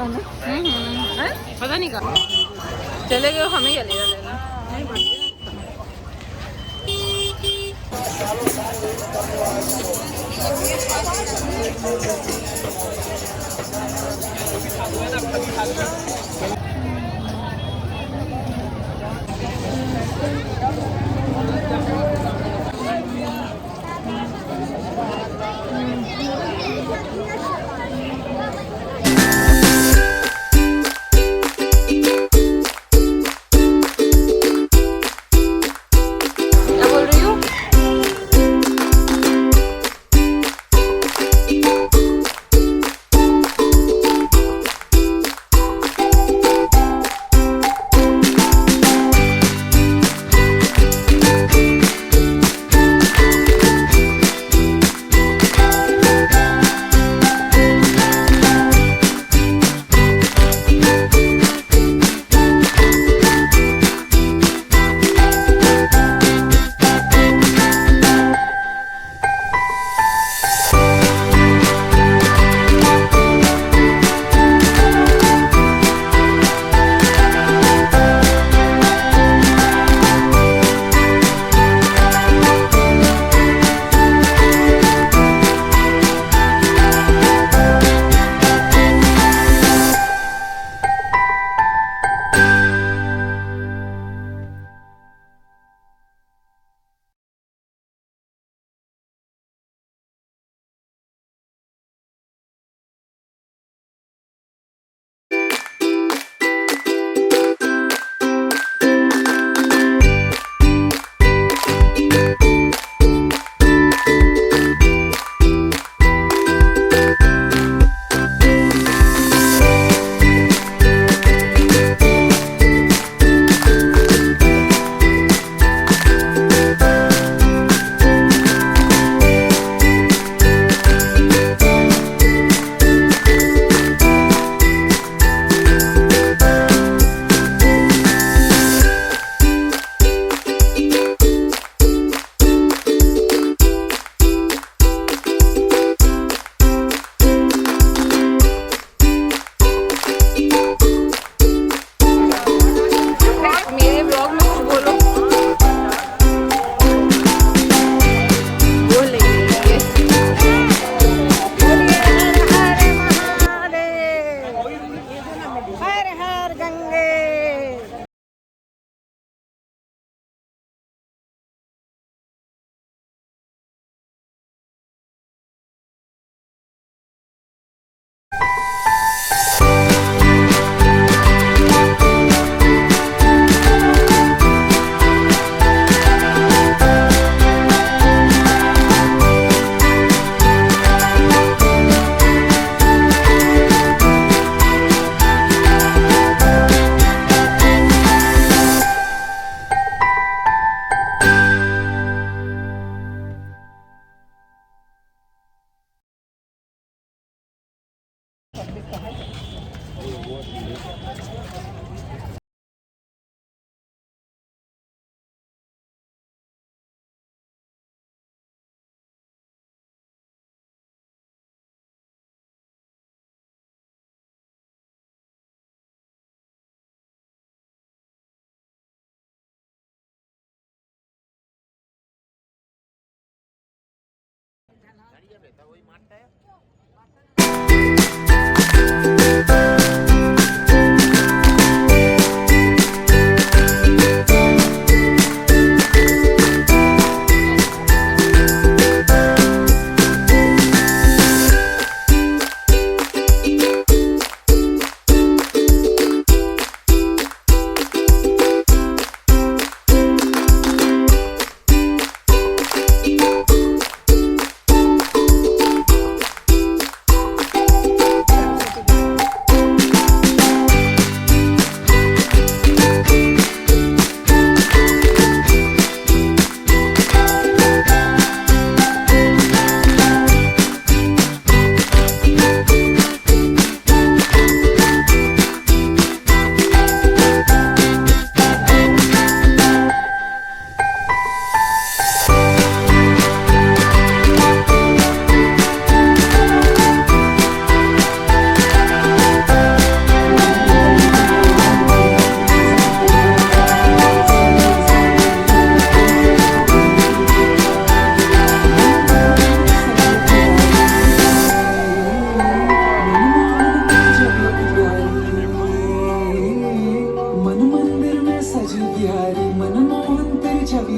पता नहीं कहाँ चले गए, हमें क्या लेना देना। वही मारता है।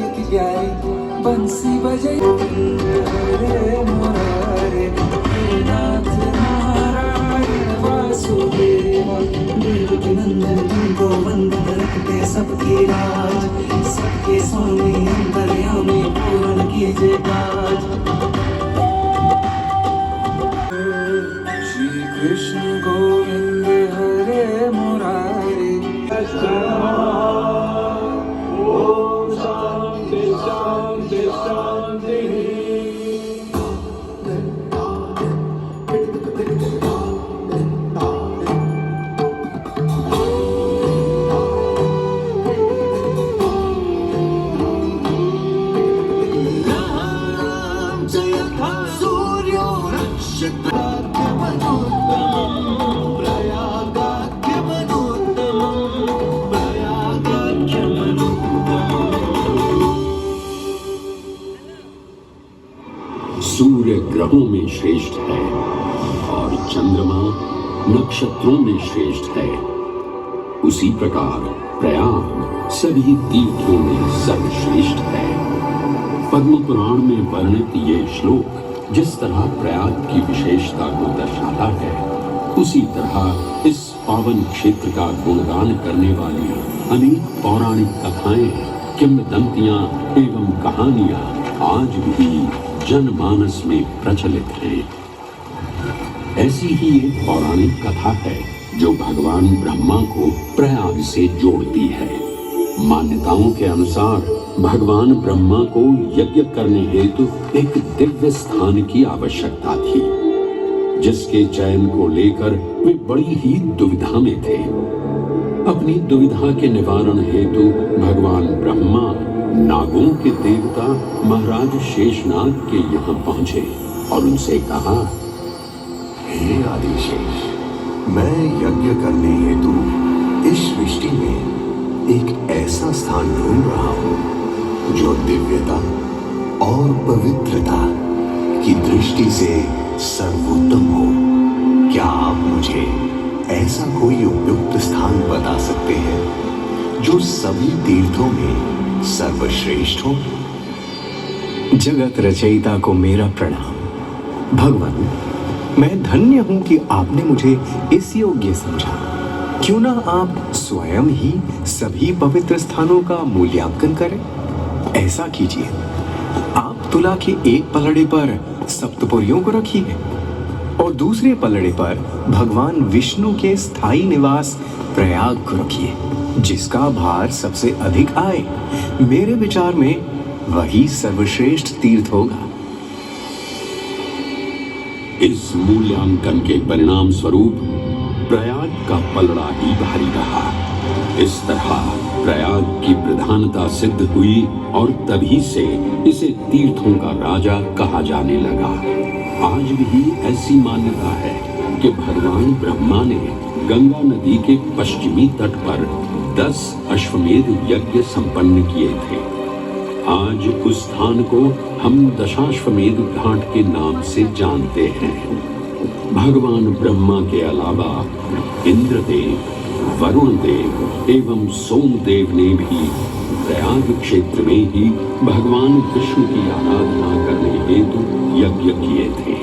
की प्यारी बंसी बजे हरे मुरारे हे नाथ नारायण वासुदेव देवकी नंदन तुमको वंदन रखते सबकी राज सबके स्वामी अंतर्यामी पूर्ण कीजिए काज। श्री कृष्ण गोविंद हरे मुरारे ओम शांति शांति शांति। सूर्य ग्रहों में श्रेष्ठ है और चंद्रमा नक्षत्रों में श्रेष्ठ है, उसी प्रकार प्रयाग सभी तीर्थों में सर्वश्रेष्ठ है। पद्म पुराण में वर्णित ये श्लोक जिस तरह प्रयाग की विशेषता को दर्शाता है, उसी तरह इस पावन क्षेत्र का गुणगान करने वाली अनेक पौराणिक कथाएं, किंवदंतियां एवं कहानियां आज भी जनमानस में प्रचलित हैं। ऐसी ही एक पौराणिक कथा है जो भगवान ब्रह्मा को प्रयाग से जोड़ती है। मान्यताओं के अनुसार भगवान ब्रह्मा को यज्ञ करने हेतु एक दिव्य स्थान की आवश्यकता थी, जिसके चयन को लेकर वे बड़ी ही दुविधा में थे। अपनी दुविधा के निवारण हेतु भगवान ब्रह्मा नागों के देवता महाराज शेषनाग के यहाँ पहुंचे और उनसे कहा, हे आदिशेष, मैं यज्ञ करने हेतु इस सृष्टि में एक ऐसा स्थान ढूंढ रहा हूँ जो दिव्यता और पवित्रता की दृष्टि से सर्वोत्तम हो। क्या आप मुझे ऐसा कोई उपयुक्त स्थान बता सकते हैं जो सभी तीर्थों में सर्वश्रेष्ठ हो? जगत रचयिता को मेरा प्रणाम। भगवान, मैं धन्य हूं कि आपने मुझे इस योग्य समझा। क्यों ना आप स्वयं ही सभी पवित्र स्थानों का मूल्यांकन करें? ऐसा कीजिए, आप तुला के एक पलड़े पर सप्तपुरियों को रखिए और दूसरे पलड़े पर भगवान विष्णु के स्थायी निवास प्रयाग को रखिए, जिसका भार सबसे अधिक आए। मेरे विचार में वही सर्वश्रेष्ठ तीर्थ होगा। इस मूल्यांकन के परिणाम स्वरूप प्रयाग का पलड़ा ही भारी रहा। इस तरह प्रयाग की प्रधानता सिद्ध हुई और तभी से इसे तीर्थों का राजा कहा जाने लगा। आज भी ऐसी मान्यता है कि भगवान ब्रह्मा ने गंगा नदी के पश्चिमी तट पर 10 अश्वमेध यज्ञ संपन्न किए थे। आज उस स्थान को हम दशाश्वमेध घाट के नाम से जानते हैं। भगवान ब्रह्मा के अलावा इंद्रदेव, वरुण देव एवं सोमदेव ने भी प्रयाग क्षेत्र में ही भगवान विष्णु की आराधना करने हेतु यज्ञ किए थे,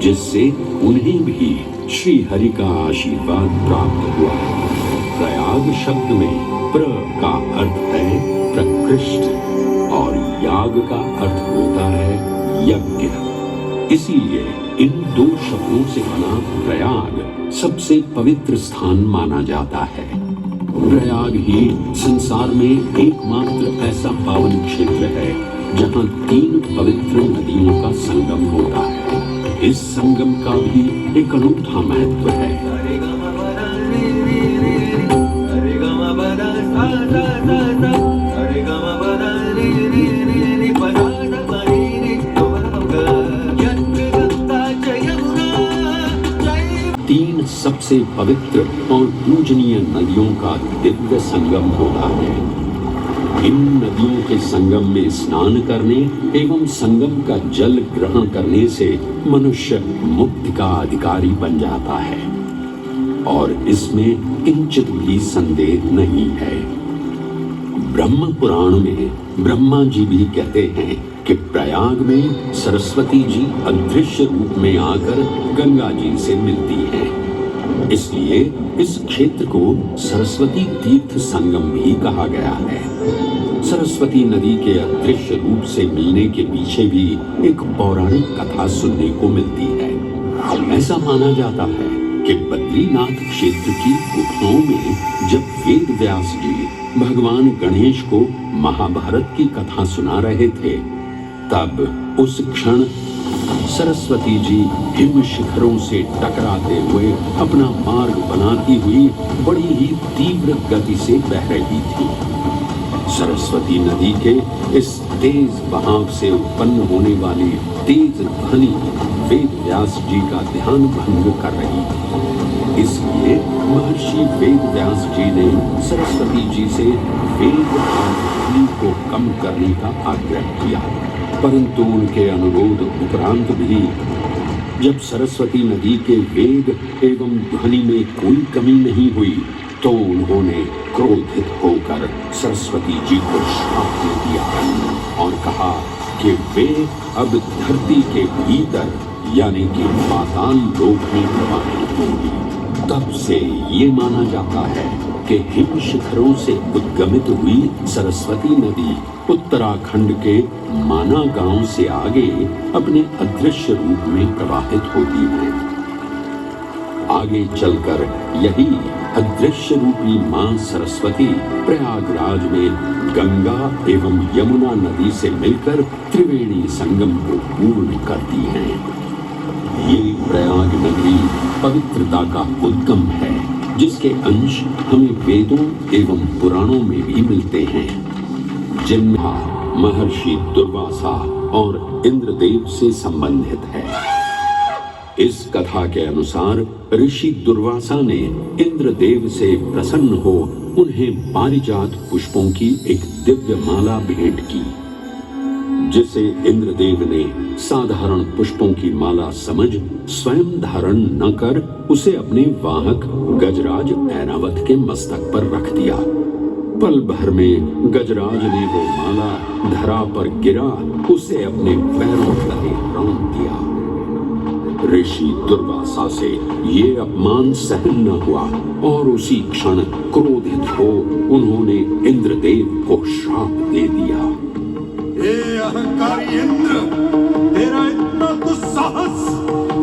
जिससे उन्हें भी श्री हरि का आशीर्वाद प्राप्त हुआ। प्रयाग शब्द में प्र का अर्थ है प्रकृष्ट और याग का अर्थ होता है यज्ञ। इसीलिए इन दो शब्दों से बना प्रयाग सबसे पवित्र स्थान माना जाता है। प्रयाग ही संसार में एकमात्र ऐसा पावन क्षेत्र है जहाँ 3 पवित्र नदियों का संगम होता है। इस संगम का भी एक अनूठा महत्व है। तीन सबसे पवित्र और पूजनीय नदियों का दिव्य संगम होता है। इन नदियों के संगम में स्नान करने एवं संगम का जल ग्रहण करने से मनुष्य मुक्ति का अधिकारी बन जाता है और इसमें किंचित भी संदेह नहीं है। ब्रह्म पुराण में ब्रह्मा जी भी कहते हैं कि प्रयाग में सरस्वती जी अदृश्य रूप में आकर गंगा जी से मिलती हैं। इसलिए इस क्षेत्र को सरस्वती तीर्थ संगम भी कहा गया है। सरस्वती नदी के अदृश्य रूप से मिलने के पीछे भी एक पौराणिक कथा सुनने को मिलती है। ऐसा माना जाता है कि बद्रीनाथ क्षेत्र की गुफाओं में जब वेद व्यास जी भगवान गणेश को महाभारत की कथा सुना रहे थे, तब उस क्षण सरस्वती जी हिम शिखरों से टकराते हुए अपना मार्ग बनाती हुई बड़ी ही तीव्र गति से बह रही थी। सरस्वती नदी के इस तेज बहाव से उत्पन्न होने वाली तेज ध्वनि वेद व्यास जी का ध्यान भंग कर रही थी। इसलिए महर्षि वेद व्यास जी ने सरस्वती जी से वेद ध्वनि को कम करने का आग्रह किया, परंतु उनके अनुरोध उपरांत भी जब सरस्वती नदी के वेग एवं ध्वनि में कोई कमी नहीं हुई, तो उन्होंने क्रोधित होकर सरस्वती जी को श्राप दे दिया और कहा कि वे अब धरती के भीतर यानी कि पाताल लोक में प्रवाहित होंगी। तब से ये माना जाता है कि हिम शिखरों से उद्गमित हुई सरस्वती नदी उत्तराखंड के माना गांव से आगे अपने अदृश्य रूप में प्रवाहित होती है। आगे चलकर यही अदृश्य रूपी मां सरस्वती प्रयागराज में गंगा एवं यमुना नदी से मिलकर त्रिवेणी संगम को पूर्ण करती हैं। ये प्रयाग नगरी पवित्रता का उद्गम है, जिसके अंश हमें वेदों एवं पुराणों में भी मिलते हैं, जिनमें महर्षि दुर्वासा और इंद्रदेव से संबंधित है। इस कथा के अनुसार ऋषि दुर्वासा ने इंद्रदेव से प्रसन्न हो उन्हें पारिजात पुष्पों की एक दिव्य माला भेंट की, जिसे इंद्रदेव ने साधारण पुष्पों की माला समझ स्वयं धारण न कर उसे अपने वाहक गजराज ऐरावत के मस्तक पर रख दिया। पल भर में गजराज ने वो माला धरा पर गिरा उसे अपने पैरों तले रौंद दिया। ऋषि दुर्वासा से ये अपमान सहन न हुआ और उसी क्षण क्रोधित हो उन्होंने इंद्रदेव को श्राप दे दिया। हे अहंकारी इंद्र, तेरा इतना दुस्साहस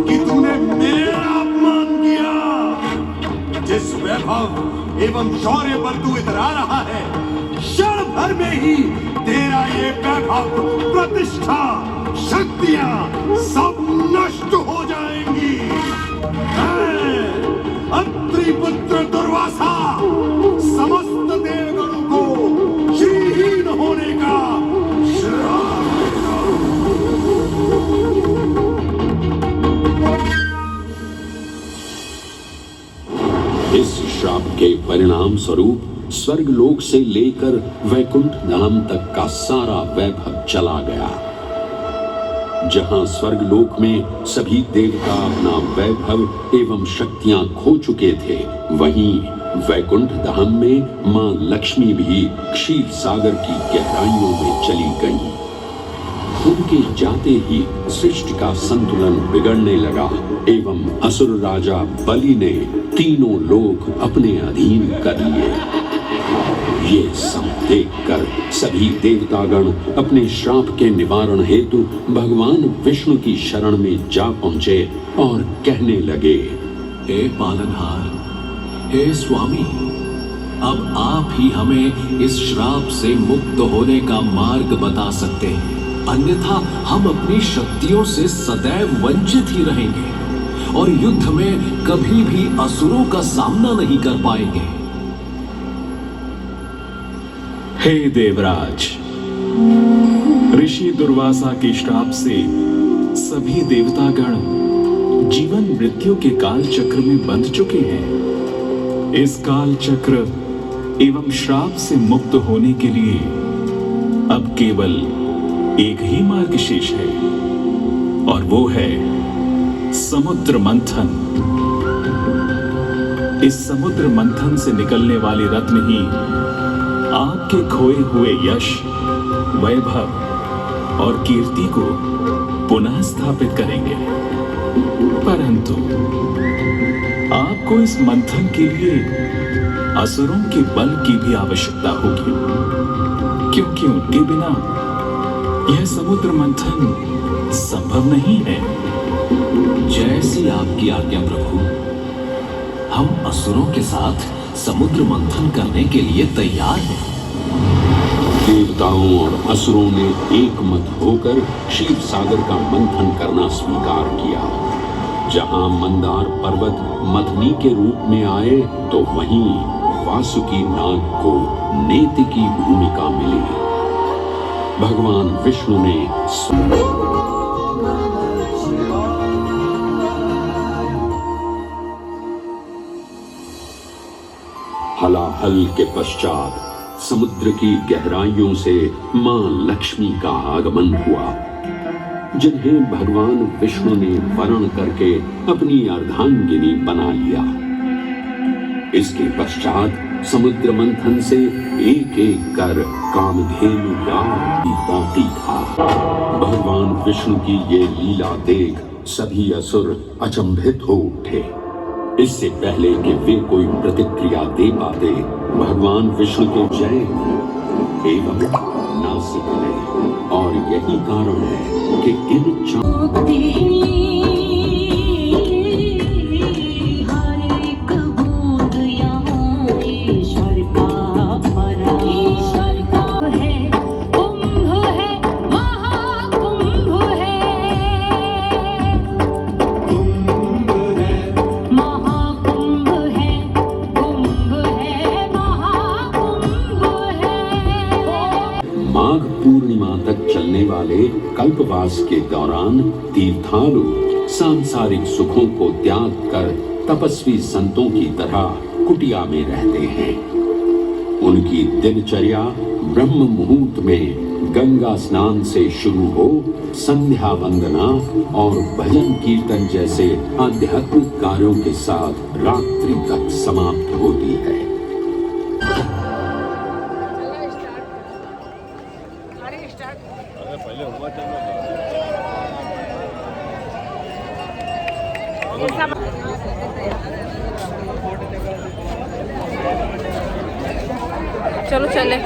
कि तूने मेरा अपमान किया। जिस वैभव एवं शौर्य पर तू इतरा रहा है, क्षण भर में ही तेरा ये वैभव, प्रतिष्ठा, शक्तियां सब नष्ट हो जाएंगी। अत्रि पुत्र दुर्वासा समस्त देवगणों को श्रीहीन होने का श्राप देगा। इस श्राप के परिणाम स्वरूप स्वर्गलोक से लेकर वैकुंठ धाम तक का सारा वैभव चला गया। जहां स्वर्गलोक में सभी देवता अपना वैभव एवं शक्तियां खो चुके थे, वहीं वैकुंठ धाम में मां लक्ष्मी भी क्षीर सागर की गहराइयों में चली गईं। उनके जाते ही सृष्टि का संतुलन बिगड़ने लगा एवं असुर राजा बलि ने तीनों लोक अपने अधीन कर लिए। ये सब देखकर सभी देवतागण अपने श्राप के निवारण हेतु भगवान विष्णु की शरण में जा पहुंचे और कहने लगे, हे पालनहार, हे स्वामी, अब आप ही हमें इस श्राप से मुक्त होने का मार्ग बता सकते हैं, अन्यथा हम अपनी शक्तियों से सदैव वंचित ही रहेंगे और युद्ध में कभी भी असुरों का सामना नहीं कर पाएंगे। हे देवराज, ऋषि दुर्वासा के श्राप से सभी देवतागण जीवन मृत्यु के काल चक्र में बंध चुके हैं। इस काल चक्र एवं श्राप से मुक्त होने के लिए अब केवल एक ही मार्ग शेष है और वो है समुद्र मंथन। इस समुद्र मंथन से निकलने वाले रत्न ही आप आपके खोए हुए यश, वैभव और कीर्ति को पुनः स्थापित करेंगे। परंतु आपको इस मंथन के लिए असुरों के बल की भी आवश्यकता होगी, क्योंकि उनके बिना यह समुद्र मंथन संभव नहीं है। जैसी आपकी आज्ञा प्रभु। हम असुरों के साथ समुद्र मंथन करने के लिए तैयार हैं। देवताओं और असुरों ने एक मत होकर क्षीर सागर का मंथन करना स्वीकार किया। जहां मंदार पर्वत मथनी के रूप में आए, तो वहीं वासुकी नाग को नेति की भूमिका मिली। भगवान विष्णु ने हलाहल के पश्चात समुद्र की गहराइयों से मां लक्ष्मी का आगमन हुआ, जिन्हें भगवान विष्णु ने वरण करके अपनी अर्धांगिनी बना लिया। इसके पश्चात समुद्र मंथन से एक एक कर कामधेनु याग की बाती था। भगवान विष्णु की ये लीला देख सभी असुर अचंभित हो उठे। इससे पहले कि वे कोई प्रतिक्रिया दे पाते, भगवान विष्णु के जय एवं नासिक है। और यही कारण है कि इन माघ पूर्णिमा तक चलने वाले कल्पवास के दौरान तीर्थालु सांसारिक सुखों को त्याग कर तपस्वी संतों की तरह कुटिया में रहते हैं। उनकी दिनचर्या ब्रह्म मुहूर्त में गंगा स्नान से शुरू हो संध्या वंदना और भजन कीर्तन जैसे आध्यात्मिक कार्यों के साथ रात्रि तक समाप्त होती है। चलो चले।